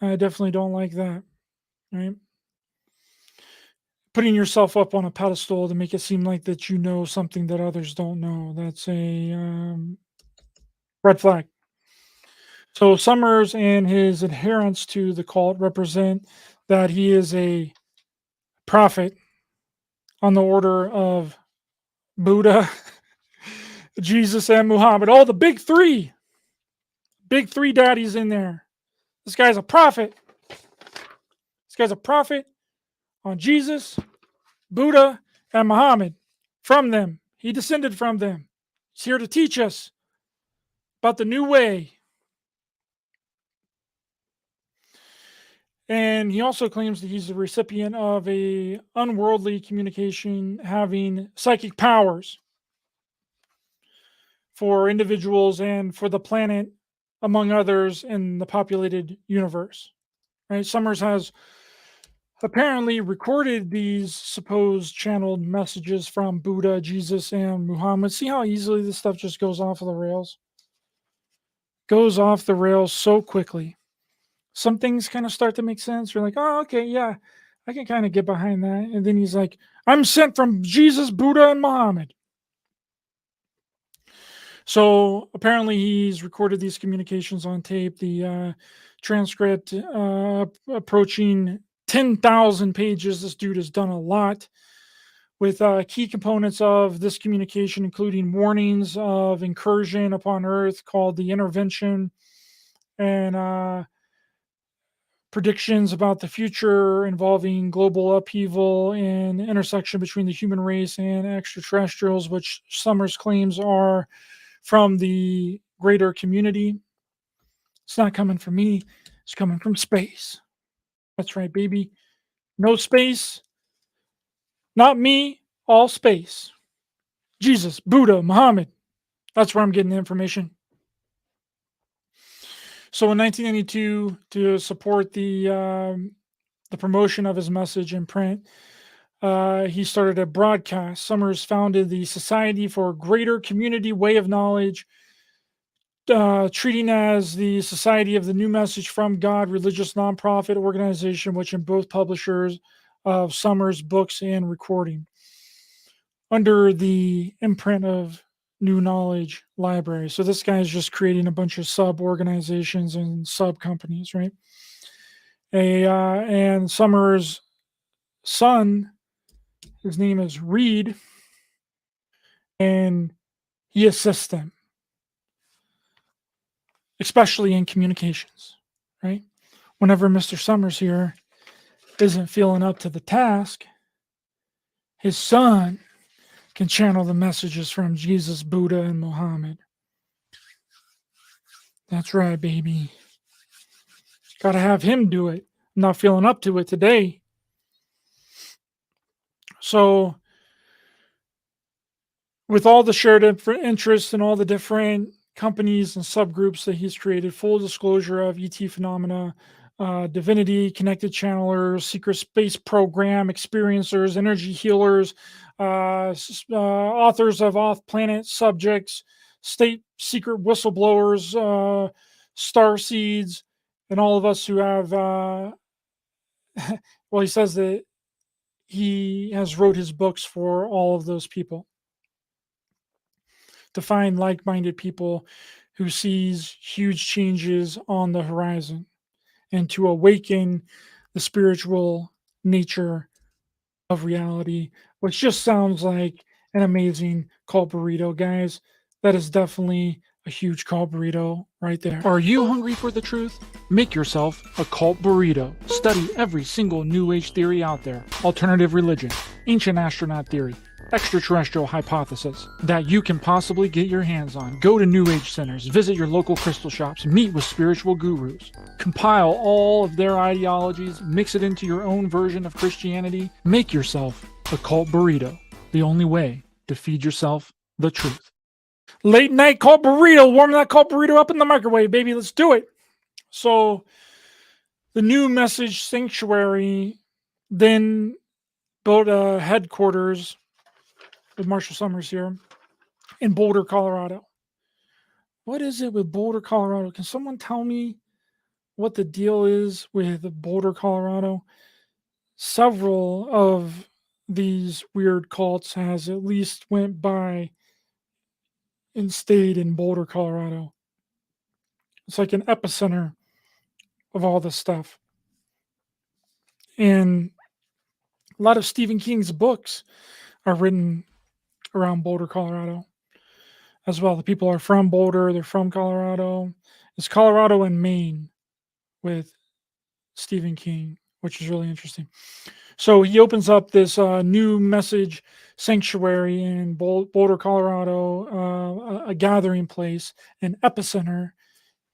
I definitely don't like that, right? Putting yourself up on a pedestal to make it seem like that you know something that others don't know. That's a red flag. So Summers and his adherents to the cult represent that he is a prophet on the order of Buddha, Jesus, and Muhammad. All the big three daddies in there. This guy's a prophet. This guy's a prophet on Jesus, Buddha, and Muhammad. From them. He descended from them. He's here to teach us about the new way. And he also claims that he's the recipient of a unworldly communication having psychic powers for individuals and for the planet, among others, in the populated universe. Right? Summers has apparently recorded these supposed channeled messages from Buddha, Jesus, and Muhammad. See how easily this stuff just goes off of the rails? Goes off the rails so quickly. Some things kind of start to make sense. You're like, oh, okay, yeah, I can kind of get behind that. And then he's like, I'm sent from Jesus, Buddha, and Muhammad. So apparently he's recorded these communications on tape. The transcript approaching 10,000 pages. This dude has done a lot with key components of this communication, including warnings of incursion upon Earth called the intervention, and predictions about the future involving global upheaval and intersection between the human race and extraterrestrials, which Summers claims are from the greater community. It's not coming from me, it's coming from space. That's right, baby. No space, not me, all space. Jesus, Buddha, Muhammad. That's where I'm getting the information. So in 1992, to support the promotion of his message in print, he started a broadcast. Summers founded the Society for Greater Community Way of Knowledge, treating as the Society of the New Message from God religious nonprofit organization, which in both publishers of Summers' books and recording, under the imprint of New Knowledge Library. So this guy is just creating a bunch of sub organizations and sub companies, right? And Summers' son, his name is Reed, and he assists them, especially in communications, right? Whenever Mr. Summers here isn't feeling up to the task, his son can channel the messages from Jesus, Buddha, and Muhammad. That's right, baby. Got to have him do it. I'm not feeling up to it today. So, with all the shared interests and all the different companies and subgroups that he's created, full disclosure of ET phenomena, divinity, connected channelers, secret space program, experiencers, energy healers, authors of off-planet subjects, state secret whistleblowers, star seeds, and all of us who have, well, he says that he has wrote his books for all of those people, to find like-minded people who sees huge changes on the horizon and to awaken the spiritual nature of reality, which just sounds like an amazing cult burrito, guys. That is definitely a huge cult burrito right there. Are you hungry for the truth? Make yourself a cult burrito. Study every single New Age theory out there. Alternative religion, ancient astronaut theory, extraterrestrial hypothesis that you can possibly get your hands on. Go to New Age centers, visit your local crystal shops, meet with spiritual gurus, compile all of their ideologies, mix it into your own version of Christianity. Make yourself a cult burrito. The only way to feed yourself the truth. Late night cult burrito, warm that cult burrito up in the microwave, baby. Let's do it. So the New Message Sanctuary then built a headquarters with Marshall Summers here in Boulder, Colorado. What is it with Boulder, Colorado? Can someone tell me what the deal is with Boulder, Colorado? Several of these weird cults has at least went by and stayed in Boulder, Colorado. It's like an epicenter of all this stuff. And a lot of Stephen King's books are written around Boulder, Colorado as well. The people are from Boulder, they're from Colorado. It's Colorado and Maine with Stephen King, which is really interesting. So he opens up this New Message Sanctuary in Boulder, Colorado, a gathering place, an epicenter,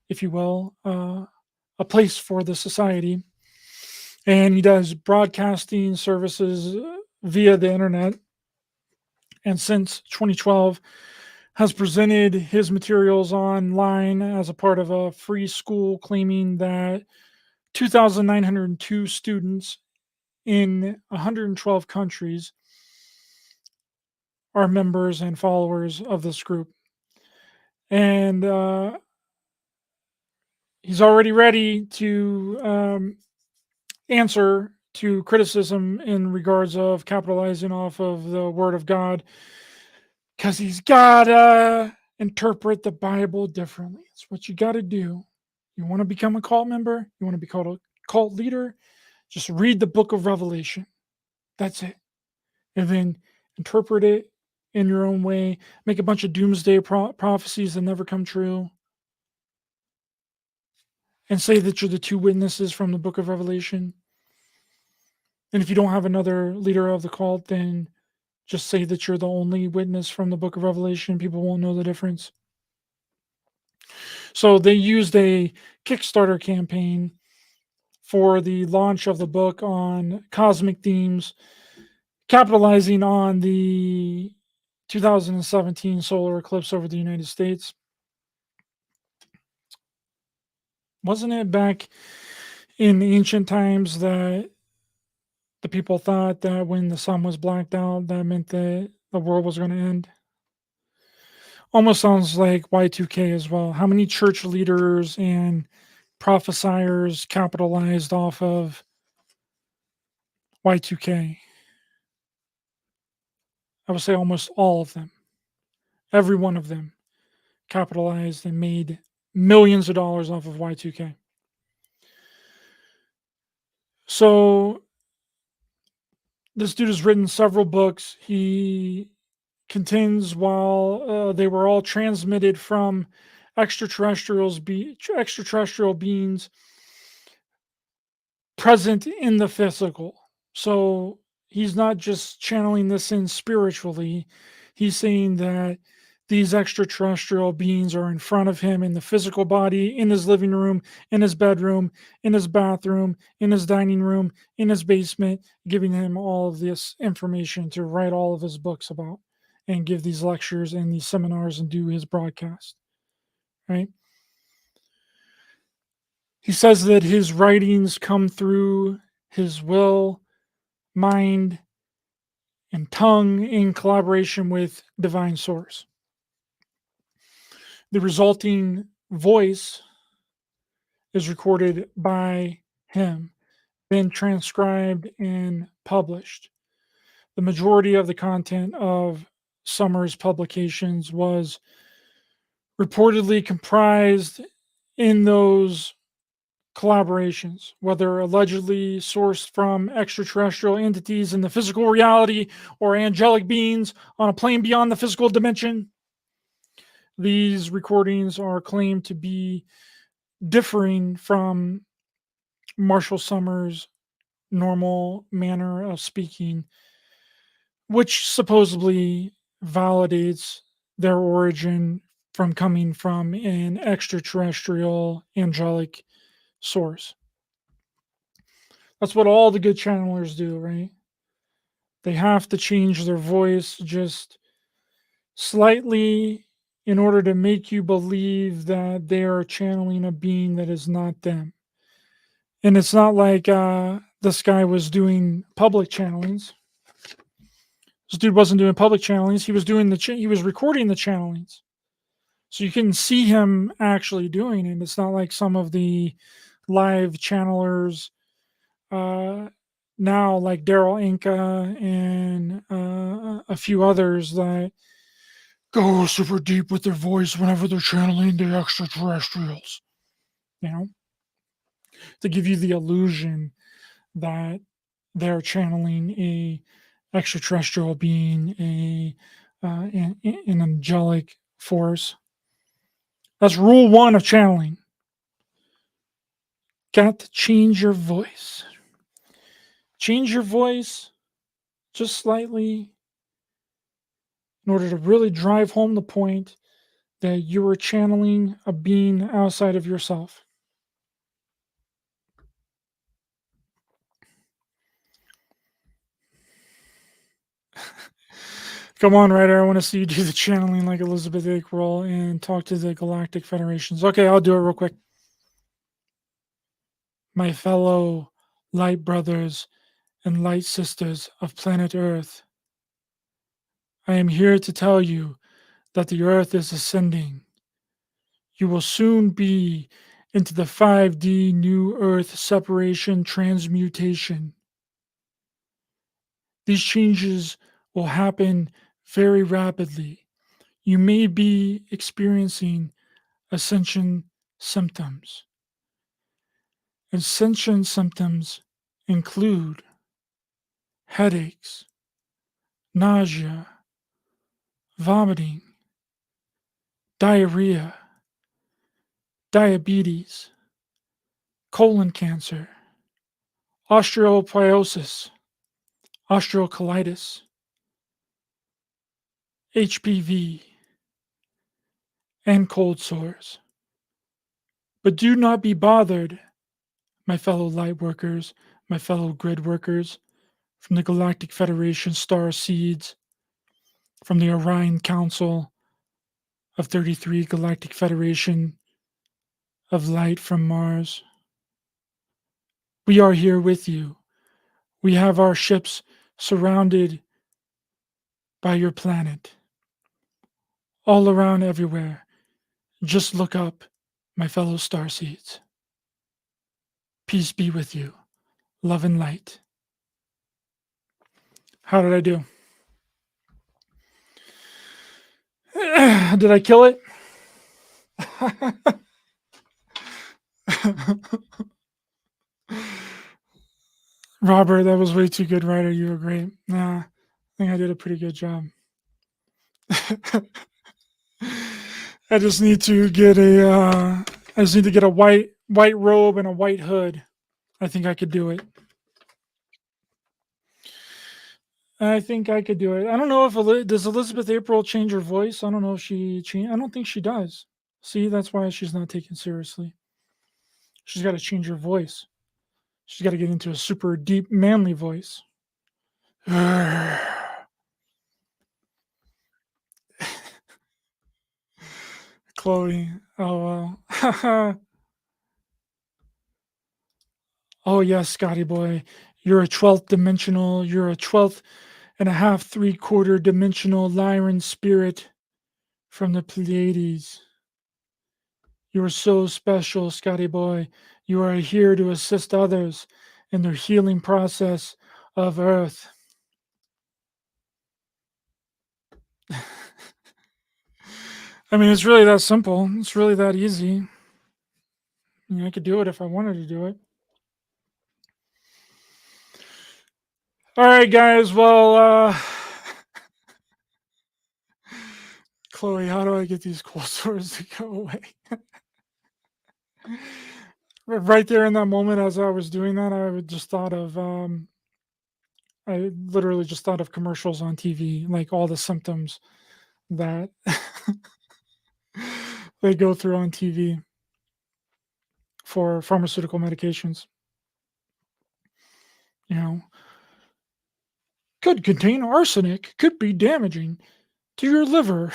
if you will, a place for the society. And he does broadcasting services via the internet. And since 2012, has presented his materials online as a part of a free school, claiming that 2,902 students in 112 countries are members and followers of this group. And he's already ready to answer to criticism in regards of capitalizing off of the Word of God, because he's got to interpret the Bible differently. It's what you got to do. You want to become a cult member? You want to be called a cult leader? Just read the book of Revelation. That's it. And then interpret it in your own way. Make a bunch of doomsday prophecies that never come true. And say that you're the two witnesses from the book of Revelation. And if you don't have another leader of the cult, then just say that you're the only witness from the book of Revelation. People won't know the difference. So they used a Kickstarter campaign for the launch of the book on cosmic themes, capitalizing on the 2017 solar eclipse over the United States. Wasn't it back in ancient times that the people thought that when the sun was blacked out, that meant that the world was going to end? Almost sounds like Y2K as well. How many church leaders and prophesiers capitalized off of Y2K? I would say almost all of them. Every one of them capitalized and made millions of dollars off of Y2K. So this dude has written several books. He contends while they were all transmitted from extraterrestrial beings present in the physical. So he's not just channeling this in spiritually. He's saying that these extraterrestrial beings are in front of him in the physical body, in his living room, in his bedroom, in his bathroom, in his dining room, in his basement, giving him all of this information to write all of his books about and give these lectures and these seminars and do his broadcast. Right? He says that his writings come through his will, mind, and tongue in collaboration with divine source. The resulting voice is recorded by him, then transcribed and published. The majority of the content of Summers' publications was reportedly comprised in those collaborations, whether allegedly sourced from extraterrestrial entities in the physical reality or angelic beings on a plane beyond the physical dimension. These recordings are claimed to be differing from Marshall Summers' normal manner of speaking, which supposedly validates their origin from coming from an extraterrestrial angelic source. That's what all the good channelers do, right? They have to change their voice just slightly in order to make you believe that they are channeling a being that is not them. And it's not like this guy was doing public channelings. This dude wasn't doing public channelings. He was doing he was recording the channelings. So you can see him actually doing it. It's not like some of the live channelers now, like Daryl Inca and a few others that go super deep with their voice whenever they're channeling the extraterrestrials, you know, to give you the illusion that they're channeling a extraterrestrial being, an angelic force. That's rule one of channeling. Got to change your voice. Change your voice just slightly in order to really drive home the point that you are channeling a being outside of yourself. Come on, Ryder. I want to see you do the channeling like Elizabeth Ackroll and talk to the Galactic Federations. Okay, I'll do it real quick. My fellow light brothers and light sisters of planet Earth, I am here to tell you that the Earth is ascending. You will soon be into the 5D New Earth separation transmutation. These changes will happen very rapidly. You may be experiencing ascension symptoms. Ascension symptoms include headaches, nausea, vomiting, diarrhea, diabetes, colon cancer, osteoporosis, osteocolitis, HPV, and cold sores. But do not be bothered, my fellow light workers, my fellow grid workers, from the Galactic Federation star seeds, from the Orion Council of 33 Galactic Federation of Light from Mars. We are here with you. We have our ships surrounded by your planet. All around everywhere. Just look up, my fellow starseeds. Peace be with you. Love and light. How did I do? Did I kill it? Robert, that was way too good, Ryder. You were great. Nah, I think I did a pretty good job. I just need to get a white robe and a white hood. I think I could do it. I think I could do it. I don't know if does Elizabeth April change her voice. I don't know if she changed. I don't think she does. See, that's why she's not taken seriously. She's got to change her voice. She's got to get into a super deep, manly voice. Chloe. Oh well. Oh yes, Scotty boy. You're a 12th dimensional. You're a 12th and a half, 3/4 dimensional Lyran spirit from the Pleiades. You are so special, Scotty boy. You are here to assist others in their healing process of Earth. I mean, it's really that simple. It's really that easy. I mean, I could do it if I wanted to do it. All right, guys. Well, Chloe, how do I get these cold sores to go away? Right there in that moment, as I was doing that, I just thought of, I literally just thought of commercials on TV, like all the symptoms that they go through on TV for pharmaceutical medications. You know, could contain arsenic, could be damaging to your liver,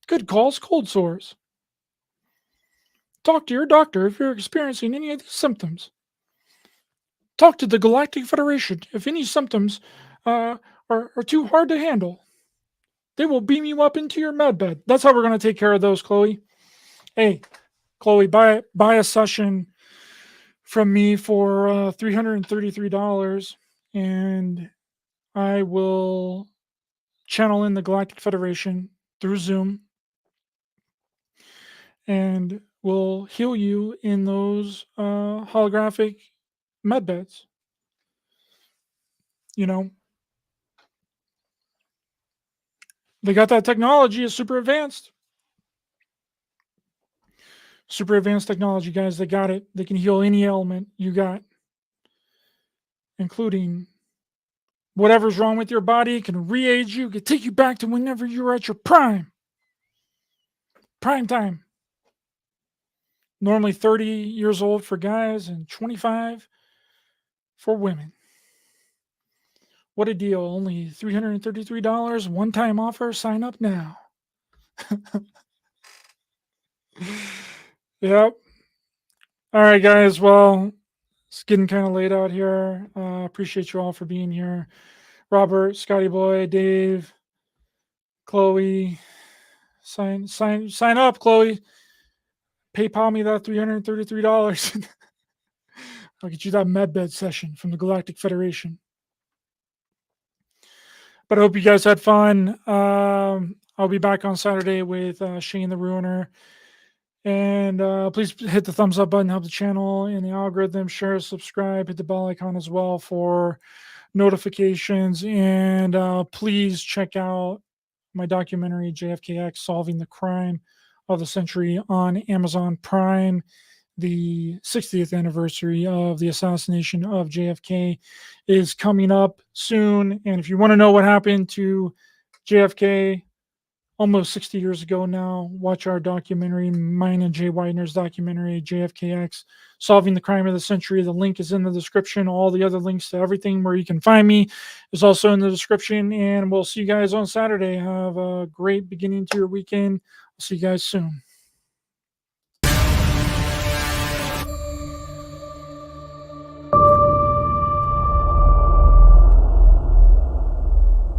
could cause cold sores. Talk to your doctor if you're experiencing any of these symptoms. Talk to the Galactic Federation if any symptoms are too hard to handle. They will beam you up into your med bed. That's how we're going to take care of those, Chloe. Hey, Chloe, buy a session from me for $333, and I will channel in the Galactic Federation through Zoom, and will heal you in those holographic med beds. You know, they got that technology. It's super advanced. Super advanced technology, guys. They got it. They can heal any ailment you got, including whatever's wrong with your body. It can re-age you. It can take you back to whenever you were at your prime. Prime time. Normally 30 years old for guys and 25 for women. What a deal. Only $333. One-time offer. Sign up now. Yep. All right, guys. Well, it's getting kind of late out here. Appreciate you all for being here. Robert, Scotty Boy, Dave, Chloe. Sign up, Chloe. PayPal me that $333. I'll get you that medbed session from the Galactic Federation. But I hope you guys had fun. I'll be back on Saturday with Shane the Ruiner. And please hit the thumbs up button, help the channel and the algorithm, share, subscribe, hit the bell icon as well for notifications. And please check out my documentary, JFKX, Solving the Crime of the Century, on Amazon Prime. The 60th anniversary of the assassination of JFK is coming up soon. And if you want to know what happened to JFK almost 60 years ago now, watch our documentary, mine and Jay Widener's documentary, JFKX, Solving the Crime of the Century. The link is in the description. All the other links to everything where you can find me is also in the description. And we'll see you guys on Saturday. Have a great beginning to your weekend. I'll see you guys soon.